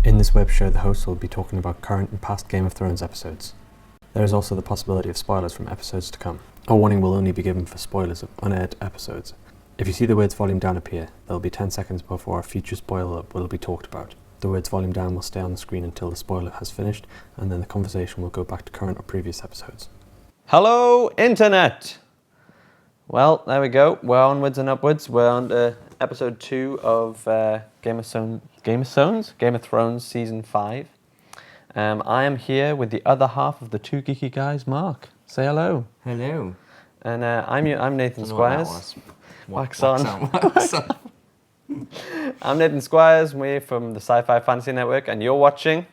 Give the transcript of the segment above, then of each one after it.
In this web show, the hosts will be talking about current and past Game of Thrones episodes. There is also the possibility of spoilers from episodes to come. A warning will only be given for spoilers of unaired episodes. If you see the words volume down appear, there will be 10 seconds before a future spoiler will be talked about. The words volume down will stay on the screen until the spoiler has finished, and then the conversation will go back to current or previous episodes. Hello, Internet! Well, there we go. We're onwards and upwards. We're on to episode 2 of Game of Thrones Season 5. I am here with the other half of the Two Geeky Guys, Mark. Say hello. Hello. And I'm Nathan Squires. Wax on. I'm Nathan Squires. We're from the Sci-Fi Fantasy Network, and you're watching...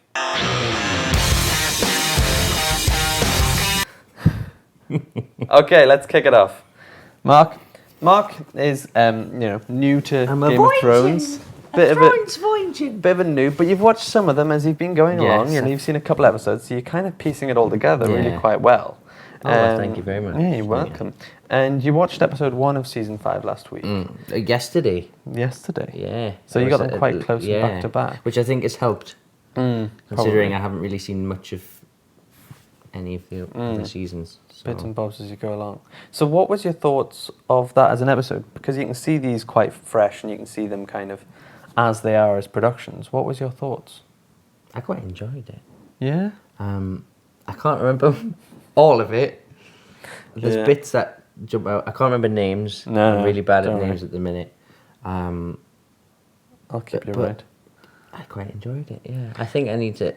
Okay, let's kick it off. Mark is new to Game of Thrones. Bit of a noob, but you've watched some of them as you've been going along. You've seen a couple episodes, so you're kind of piecing it all together really quite well. Well, thank you very much. Yeah, you're welcome. And you watched episode 1 of season 5 last week. Yesterday. Yeah. So you got them quite close and back to back, which I think has helped. Considering I haven't really seen much of any of the seasons. So. Bits and bobs as you go along. So what was your thoughts of that as an episode? Because you can see these quite fresh and you can see them kind of as they are as productions. What was your thoughts? I quite enjoyed it. Yeah? I can't remember all of it. There's bits that jump out. I can't remember names. I'm really bad at names at the minute. I'll keep you right. I quite enjoyed it, yeah. I think I need to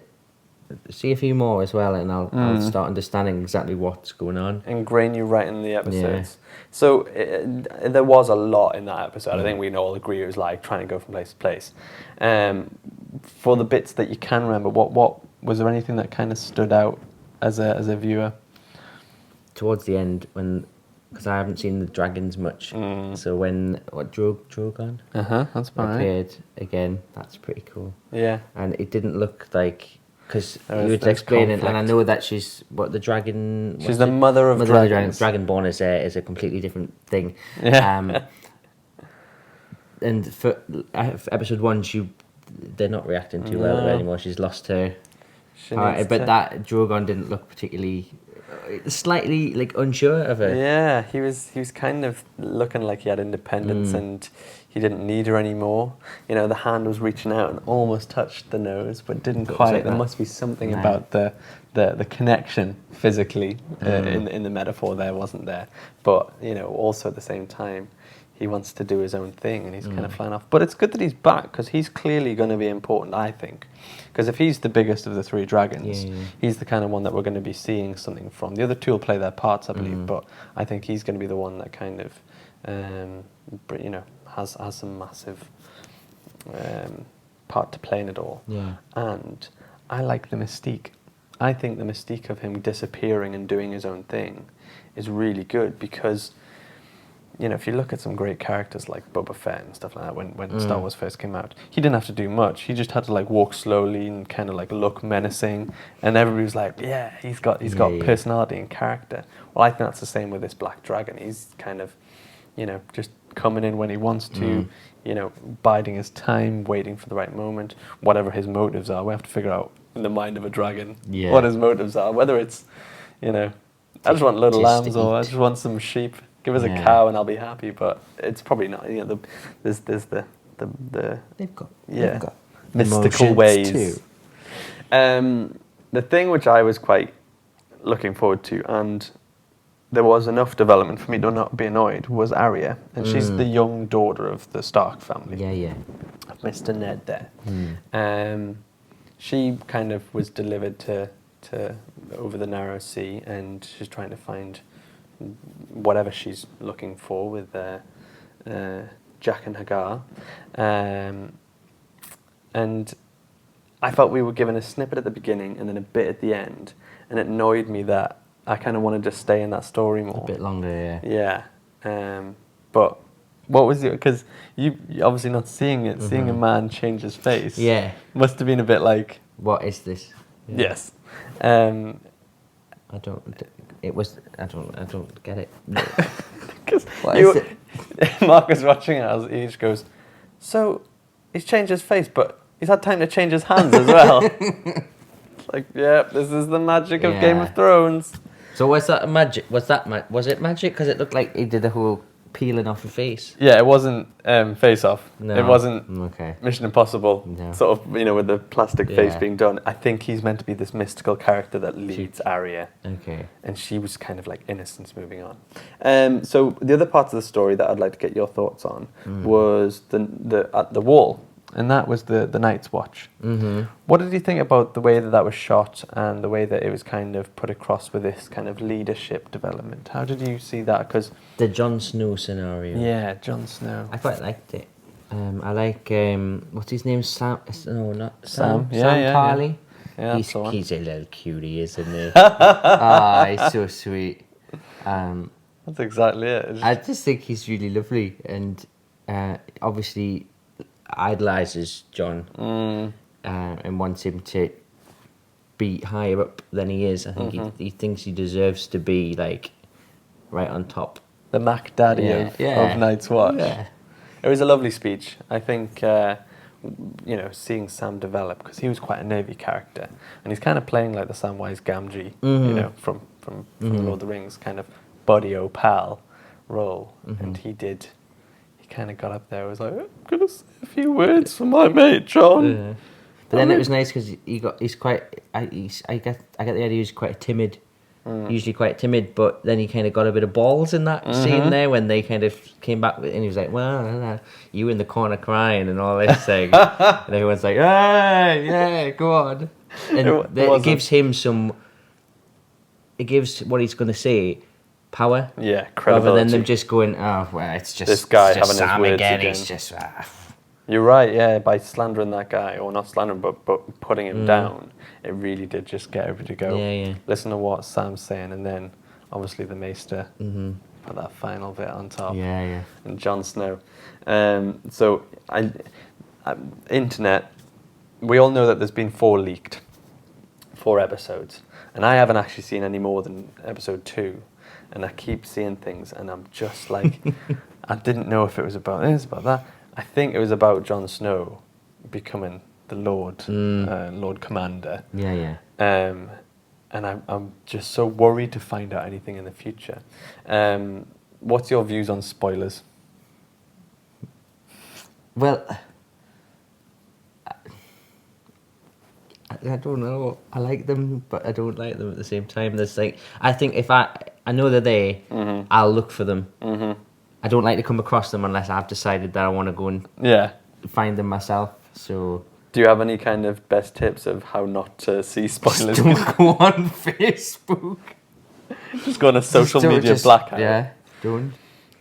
see a few more as well, and I'll start understanding exactly what's going on. Ingrain you right in the episodes. Yeah. So there was a lot in that episode. I think we can all agree it was like trying to go from place to place. For the bits that you can remember, what was there anything that kind of stood out as a viewer? Towards the end, because I haven't seen the dragons much, so when Drogon that's appeared again, that's pretty cool. Yeah, and it didn't look like. Because you were explaining, and I know that she's the dragon. She's the mother of dragons. Dragonborn is a completely different thing. Yeah. And for episode 1, they're not reacting too well anymore. She's lost her. But that Drogon didn't look particularly, slightly like unsure of her. Yeah, he was kind of looking like he had independence and he didn't need her anymore. You know, the hand was reaching out and almost touched the nose, but didn't quite. Like there must be something about the connection physically in the metaphor there wasn't there. But, also at the same time, he wants to do his own thing and he's kind of flying off. But it's good that he's back because he's clearly going to be important, I think. Because if he's the biggest of the 3 dragons, he's the kind of one that we're going to be seeing something from. The other 2 will play their parts, I believe, but I think he's going to be the one that kind of, has some massive part to play in it all. Yeah. And I like the mystique. I think the mystique of him disappearing and doing his own thing is really good because, if you look at some great characters like Boba Fett and stuff like that, when Star Wars first came out, he didn't have to do much. He just had to walk slowly and kind of look menacing, and everybody was like, "Yeah, he's got personality and character." Well, I think that's the same with this Black Dragon. He's kind of, just coming in when he wants to, biding his time, waiting for the right moment, whatever his motives are. We have to figure out in the mind of a dragon what his motives are. Whether it's, I just want little lambs or I just want some sheep. Give us a cow and I'll be happy, but it's probably not. There's the they've got mystical ways too. The thing which I was quite looking forward to, and there was enough development for me to not be annoyed, was Arya, and she's the young daughter of the Stark family. Yeah. Mr. Ned there. She kind of was delivered to over the narrow sea, and she's trying to find whatever she's looking for with Jack and Hagar. And I felt we were given a snippet at the beginning and then a bit at the end, and it annoyed me that I kind of wanted to stay in that story more. A bit longer, yeah. But what was it? Because you obviously not seeing it, seeing a man change his face. Yeah. Must have been a bit like... What is this? Yeah. Yes. I don't get it. Because Mark was watching it, he just goes, so he's changed his face, but he's had time to change his hands as well. It's like, yeah, this is the magic of Game of Thrones. So was that magic? Was it magic? Because it looked like he did the whole peeling off your face. Yeah, it wasn't Face Off. No. It wasn't Okay. Mission Impossible. No. Sort of, with the plastic face Yeah. being done. I think he's meant to be this mystical character that leads Arya. Okay. And she was kind of like innocence moving on. So the other part of the story that I'd like to get your thoughts on was the at the wall, and that was the Night's Watch. Mm-hmm. What did you think about the way that was shot and the way that it was kind of put across with this kind of leadership development? How did you see that? Because The Jon Snow scenario. yeah, Jon Snow. I quite liked it. I like what's his name? Sam? No, not Sam. Sam. Yeah, Sam yeah, Tarly. Yeah, that's the one. He's a little cutie, isn't he? Ah, he's so sweet. That's exactly it. It's I just think he's really lovely, and obviously idolizes John and wants him to be higher up than he is. I think he thinks he deserves to be like right on top. the Mac Daddy of Night's Watch. Yeah. It was a lovely speech. I think, seeing Sam develop, because he was quite a nervy character, and he's kind of playing like the Samwise Gamgee, from Lord of the Rings, kind of buddy pal role, and he kind of got up there. Was like, I'm gonna say a few words for my mate John. Yeah. But then it was nice because he's quite. I get the idea he's quite timid. Usually quite timid, but then he kind of got a bit of balls in that scene there when they kind of came back and he was like, well, you in the corner crying and all this thing. And everyone's like, hey, yeah, go on. And it gives him it gives what he's going to say power. Yeah, credibility. Rather than them just going, oh, well, it's just This guy it's just having his Sam words again. again. He's just, You're right, yeah, by slandering that guy, or not slandering, but putting him down, it really did just get everybody to go, Yeah. listen to what Sam's saying, and then, obviously, the Maester put that final bit on top. Yeah. And Jon Snow. So, internet, we all know that there's been 4 episodes, and I haven't actually seen any more than episode 2, and I keep seeing things, and I'm just like, I didn't know if it was about this, about that. I think it was about Jon Snow becoming the Lord, Lord Commander. Yeah. And I'm just so worried to find out anything in the future. What's your views on spoilers? Well, I don't know. I like them, but I don't like them at the same time. There's like, I think if I know they're there, I'll look for them. I don't like to come across them unless I've decided that I want to go and find them myself. So, do you have any kind of best tips of how not to see spoilers? don't go on Facebook. Just go on a social media blackout. Yeah, don't.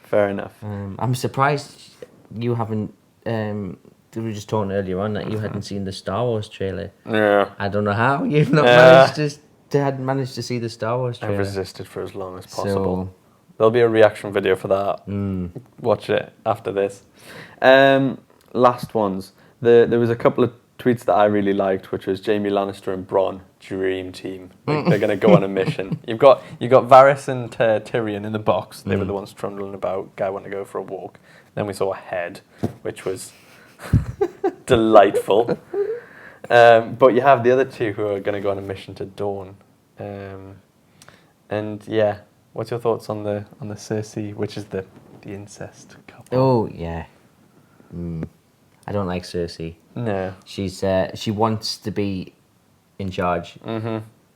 Fair enough. I'm surprised you haven't. We were just talking earlier on that you hadn't seen the Star Wars trailer. Yeah. I don't know how you've not hadn't managed to see the Star Wars trailer. I've resisted for as long as possible. So, There'll be a reaction video for that. Watch it after this. Last ones. There was a couple of tweets that I really liked, which was Jaime Lannister and Bronn, dream team. Like, they're going to go on a mission. You got Varys and Tyrion in the box. They were the ones trundling about. Guy wanted to go for a walk. Then we saw a head, which was delightful. But you have the other two who are going to go on a mission to Dorne. And yeah. What's your thoughts on the Cersei, which is the incest couple? oh yeah. I don't like Cersei. No. She wants to be in charge,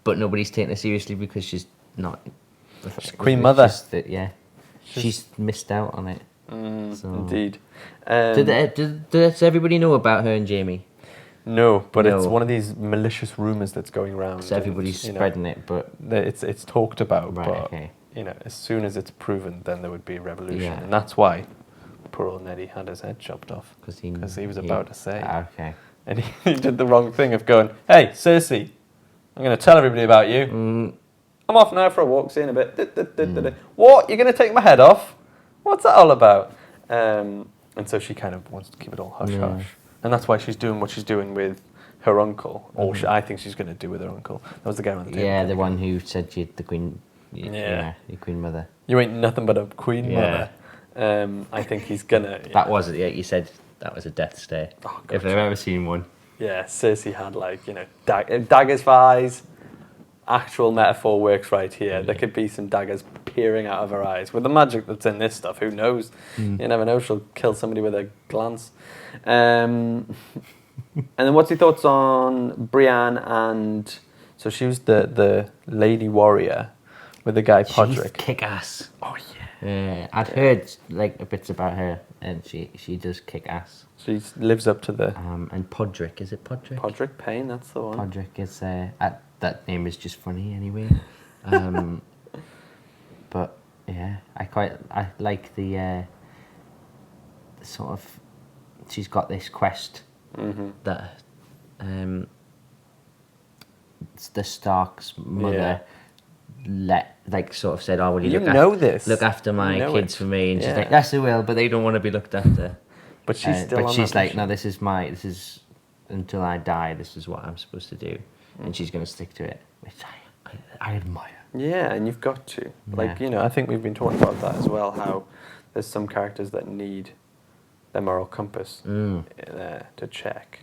but nobody's taking her seriously because she's not. She's Queen Mother. She's missed out on it. So. Indeed. Does everybody know about her and Jaime? No, but it's one of these malicious rumours that's going around. So everybody's spreading it, but it's talked about. Right, but okay. As soon as it's proven, then there would be a revolution, Yeah. and that's why poor old Neddy had his head chopped off because he was about to say, okay. and he did the wrong thing of going, "Hey, Cersei, I'm going to tell everybody about you. I'm off now for a walk. See you in a bit." What? You're going to take my head off? What's that all about? And so she kind of wants to keep it all hush hush. And that's why she's doing what she's doing with her uncle. Or I think she's going to do with her uncle. That was the guy on the table. Yeah, the one who said you're the queen. Yeah, your queen mother. You ain't nothing but a queen mother. I think he's going to... That was it, yeah. You said that was a death stare. Oh, If God, I've ever seen one. Yeah, Cersei had like, you know, daggers for eyes. Actual metaphor works right here. There could be some daggers peering out of her eyes. With the magic that's in this stuff, who knows? Mm. You never know. She'll kill somebody with a glance. And then what's your thoughts on Brienne and... So she was the lady warrior with the guy She's Podrick. kick ass. Oh, yeah. I'd heard like bits about her, and she does kick ass. She lives up to the... And Podrick, is it Podrick? Podrick Payne, that's the one. Podrick is that name is just funny anyway. But yeah, I like the sort of, she's got this quest Mm-hmm. that the Stark's mother sort of said, "Oh, will you You look know after this. look after my You know kids it. for me?" And she's Yeah. like, "Yes, I will," but they don't want to be looked after. But she's still But on she's that like, mission. "No, this is until I die. This is what I'm supposed to do," and she's going to stick to it, which I admire. Yeah, and you've got to. Like, Yeah. you know, I think we've been talking about that as well, how there's some characters that need their moral compass to check.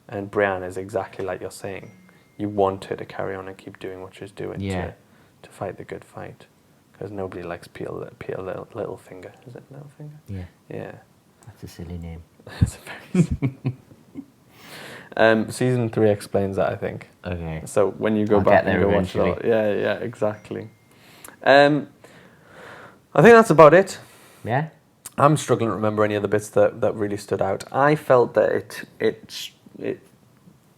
And Brienne is exactly like you're saying. You want her to carry on and keep doing what she's doing Yeah. to fight the good fight. Because nobody likes Peter Littlefinger. Is it Littlefinger? Yeah, Yeah. that's a silly name. It's a very season 3 explains that, I think. Okay. So when you go I'll back get and there go watch it all, eventually. yeah, exactly. I think that's about it. Yeah. I'm struggling to remember any other bits that really stood out. I felt that it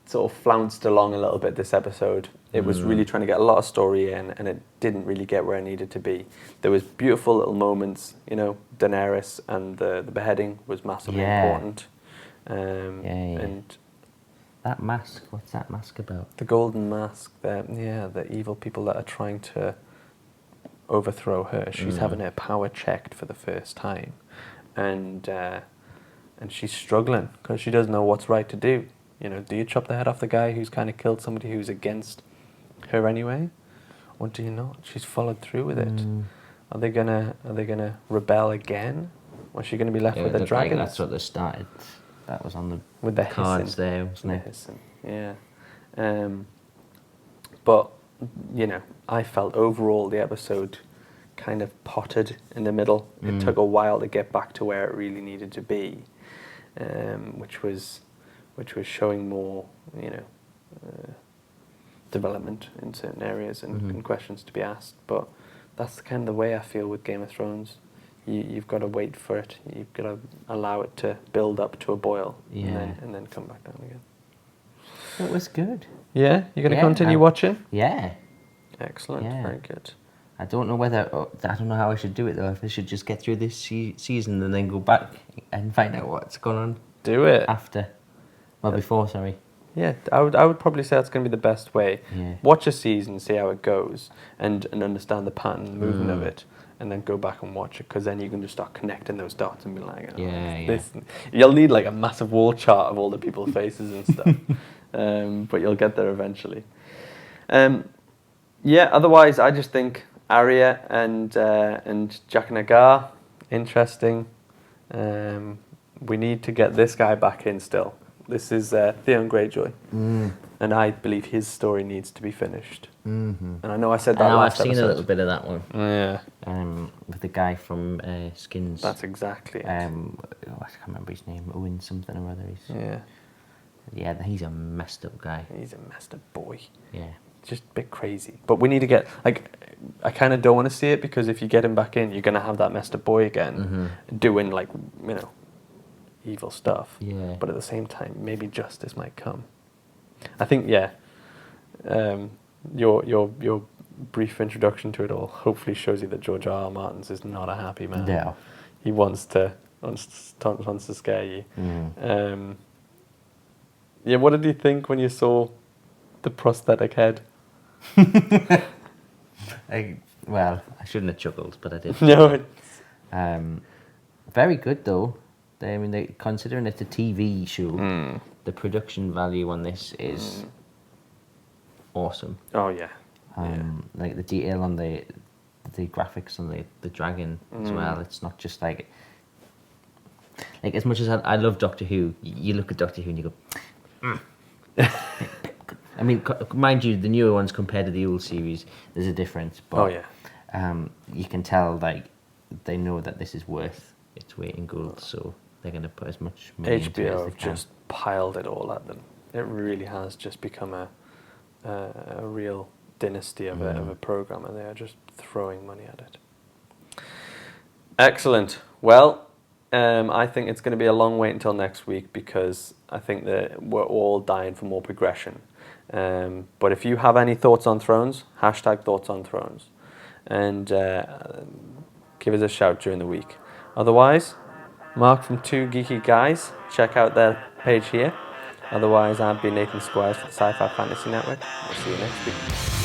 sort of flounced along a little bit this episode. It was really trying to get a lot of story in, and it didn't really get where it needed to be. There was beautiful little moments, you know, Daenerys and the beheading was massively important. And That mask, what's that mask about? the Golden Mask, the evil people that are trying to overthrow her. She's having her power checked for the first time, and she's struggling because she doesn't know what's right to do. You know, do you chop the head off the guy who's kind of killed somebody who's against her anyway, or do you not? She's followed through with it. Are they gonna rebel again? Or is she gonna be left with the Like dragons? that's what they started. That was on the With the cards hissing. there, wasn't it? Hissing, yeah. But, you know, I felt overall the episode kind of potted in the middle. It took a while to get back to where it really needed to be, which was showing more, you know, development in certain areas and questions to be asked. But that's kind of the way I feel with Game of Thrones. You've got to wait for it. You've got to allow it to build up to a boil, and then come back down again. It was good. Yeah, you're going to Yeah, continue watching. Yeah. Excellent, Yeah. very good. I don't know I don't know how I should do it though. If I should just get through this season and then go back and find out what's going on Do it. after. Well, before, sorry. Yeah, I would probably say that's going to be the best way. Yeah. Watch a season, see how it goes, and understand the pattern, and movement of it, and then go back and watch it, because then you can just start connecting those dots and be like, oh, Yeah, this. You'll need like a massive wall chart of all the people's faces and stuff, but you'll get there eventually. Yeah. Otherwise, I just think Arya and Jack Nagar, interesting. We need to get this guy back in still. This is Theon Greyjoy, and I believe his story needs to be finished. And I know I said that I know, I've last seen episode. a little bit of that one. Yeah, With the guy from Skins. that's exactly it. I can't remember his name. Owen something or other. Yeah, He's a messed up guy. he's a messed up boy. Yeah. Just a bit crazy. But we need to get, like, I kind of don't want to see it, because if you get him back in, you're going to have that messed up boy again, doing, like, you know, evil stuff. Yeah. But at the same time, maybe justice might come. I think, yeah, your brief introduction to it all hopefully shows you that George R. R. Martin's is not a happy man. Yeah. He wants to scare you. Yeah, what did you think when you saw the prosthetic head? Well, I shouldn't have chuckled, but I did. No, Very good though. Considering it's a TV show, the production value on this is awesome. oh yeah, Like the detail on the graphics on the dragon as well. It's not just like like as much as I love Doctor Who, you look at Doctor Who and you go. I mean, mind you, the newer ones compared to the old series, there's a difference. But, Oh, yeah. You can tell like they know that this is worth its weight in gold, so they're going to put as much money into it as HBO they have can. just piled it all at them. It really has just become a real dynasty of a program, and they are just throwing money at it. Excellent. Well, I think it's going to be a long wait until next week because I think that we're all dying for more progression. But if you have any thoughts on Thrones, hashtag thoughts on Thrones, and give us a shout during the week. Otherwise, Mark from Two Geeky Guys, check out their page here. Otherwise, I've been Nathan Squires for the Sci-Fi Fantasy Network. We'll see you next week.